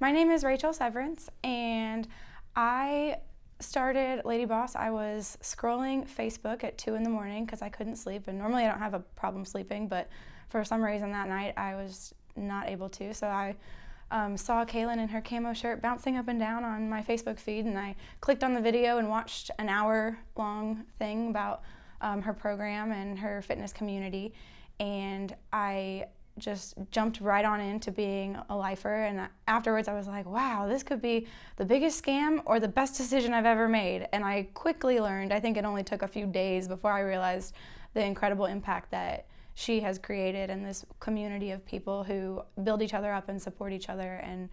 My name is Rachel Severance, and I started LadyBoss. I was scrolling Facebook at 2 in the morning because I couldn't sleep, and normally I don't have a problem sleeping, but for some reason that night I was not able to. So I saw Kaelin in her camo shirt bouncing up and down on my Facebook feed, and I clicked on the video and watched an hour-long thing about her program and her fitness community, and I just jumped right on into being a lifer. And afterwards I was like, wow, this could be the biggest scam or the best decision I've ever made. And I quickly learned, I think it only took a few days before I realized the incredible impact that she has created in this community of people who build each other up and support each other and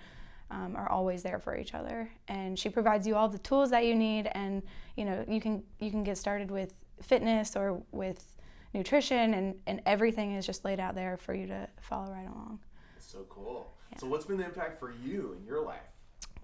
are always there for each other. And she provides you all the tools that you need, and you can get started with fitness or with nutrition, and everything is just laid out there for you to follow right along. That's so cool. Yeah. So what's been the impact for you in your life?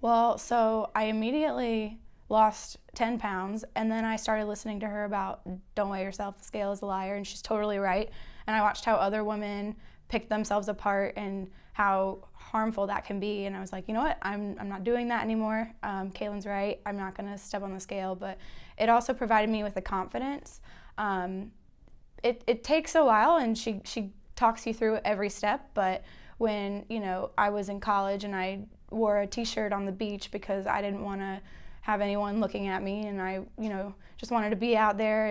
Well, so I immediately lost 10 pounds, and then I started listening to her about don't weigh yourself, the scale is a liar, and she's totally right. And I watched how other women picked themselves apart and how harmful that can be, and I was like, you know what, I'm not doing that anymore. Kaelin's right, I'm not gonna step on the scale, but it also provided me with the confidence. It takes a while, and she talks you through every step, but when I was in college and I wore a t-shirt on the beach because I didn't want to have anyone looking at me, and I just wanted to be out there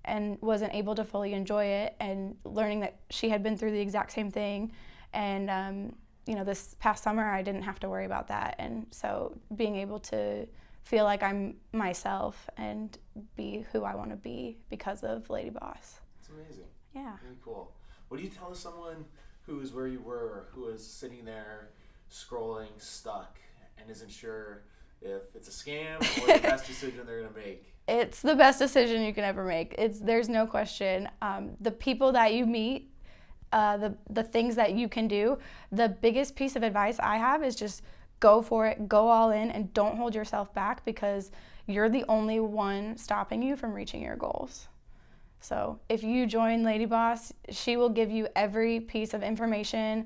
and wasn't able to fully enjoy it, and learning that she had been through the exact same thing, and this past summer I didn't have to worry about that, and so being able to feel like I'm myself and be who I want to be because of LadyBoss. It's amazing. Yeah. Really cool. What do you tell someone who is where you were, who is sitting there scrolling, stuck, and isn't sure if it's a scam or the best decision they're going to make? It's the best decision you can ever make. There's no question. The people that you meet, the things that you can do, the biggest piece of advice I have is just go for it, go all in, and don't hold yourself back, because you're the only one stopping you from reaching your goals. So if you join LadyBoss, she will give you every piece of information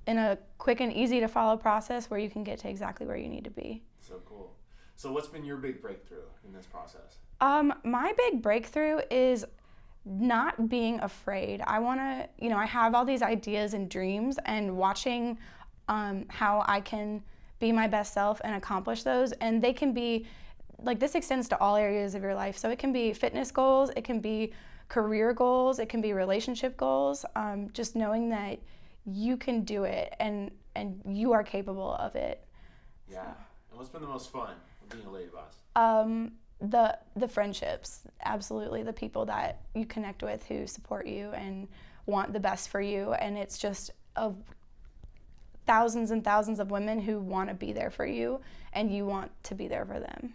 in a quick and easy to follow process where you can get to exactly where you need to be. So cool. So what's been your big breakthrough in this process? My big breakthrough is not being afraid. I want to, I have all these ideas and dreams, and watching how I can be my best self and accomplish those. And they can be, like, this extends to all areas of your life. So it can be fitness goals, it can be career goals, it can be relationship goals. Just knowing that you can do it and you are capable of it. Yeah. So. And what's been the most fun of being a LadyBoss? The friendships, absolutely. The people that you connect with who support you and want the best for you. And it's just thousands and thousands of women who want to be there for you, and you want to be there for them.